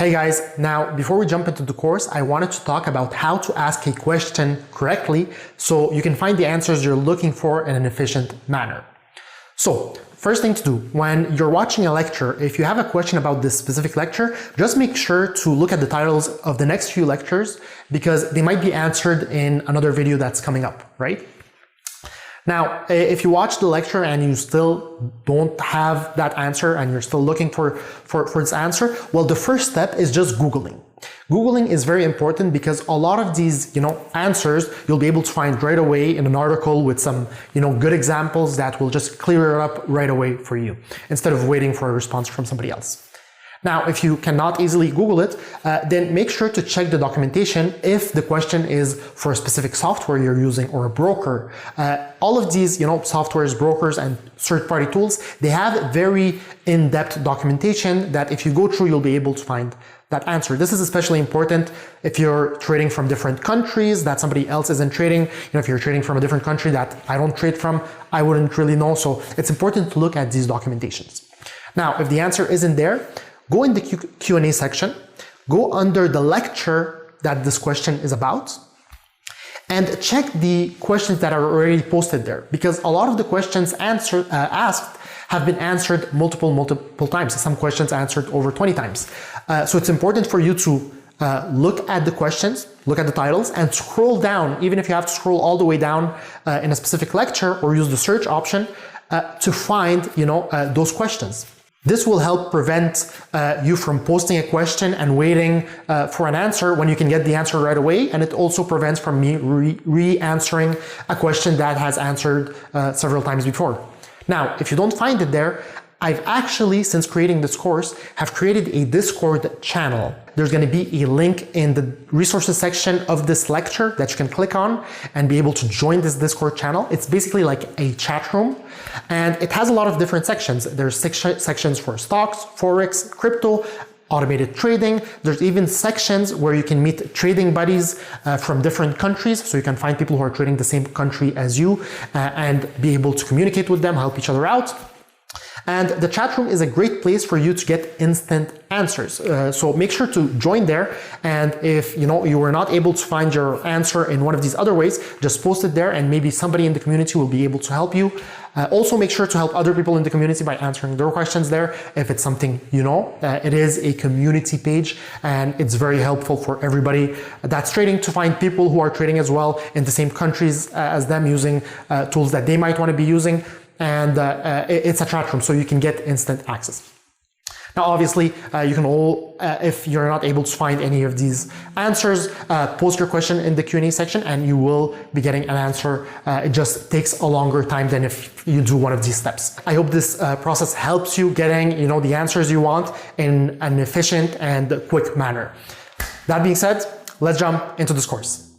Hey guys, now before we jump into the course, I wanted to talk about how to ask a question correctly so you can find the answers you're looking for in an efficient manner. So, first thing to do, when you're watching a lecture, if you have a question about this specific lecture, just make sure to look at the titles of the next few lectures because they might be answered in another video that's coming up, right? Now, if you watch the lecture and you still don't have that answer and you're still looking for this answer, well, the first step is just Googling. Googling is very important because a lot of these, answers you'll be able to find right away in an article with some, good examples that will just clear it up right away for you instead of waiting for a response from somebody else. Now, if you cannot easily Google it, then make sure to check the documentation if the question is for a specific software you're using or a broker. All of these, softwares, brokers, and third-party tools, they have very in-depth documentation that if you go through, you'll be able to find that answer. This is especially important if you're trading from different countries that somebody else isn't trading. If you're trading from a different country that I don't trade from, I wouldn't really know. So it's important to look at these documentations. Now, if the answer isn't there, go in the Q&A section, go under the lecture that this question is about, and check the questions that are already posted there, because a lot of the questions asked have been answered multiple times. Some questions answered over 20 times. So it's important for you to look at the questions, look at the titles, and scroll down, even if you have to scroll all the way down in a specific lecture, or use the search option to find those questions. This will help prevent you from posting a question and waiting for an answer when you can get the answer right away, and it also prevents from me re-answering a question that has answered several times before. Now, if you don't find it there, I've actually, since creating this course, have created a Discord channel. There's going to be a link in the resources section of this lecture that you can click on and be able to join this Discord channel. It's basically like a chat room, and it has a lot of different sections. There's sections for stocks, forex, crypto, automated trading. There's even sections where you can meet trading buddies from different countries, so you can find people who are trading the same country as you and be able to communicate with them, help each other out. And the chat room is a great place for you to get instant answers. So make sure to join there. And if you were not able to find your answer in one of these other ways, just post it there and maybe somebody in the community will be able to help you. Also make sure to help other people in the community by answering their questions there if it's something it is a community page and it's very helpful for everybody that's trading to find people who are trading as well in the same countries as them, using tools that they might want to be using. And it's a chat room, so you can get instant access. Now, obviously, you can if you're not able to find any of these answers, post your question in the Q&A section and you will be getting an answer. It just takes a longer time than if you do one of these steps. I hope this process helps you getting the answers you want in an efficient and quick manner. That being said, let's jump into this course.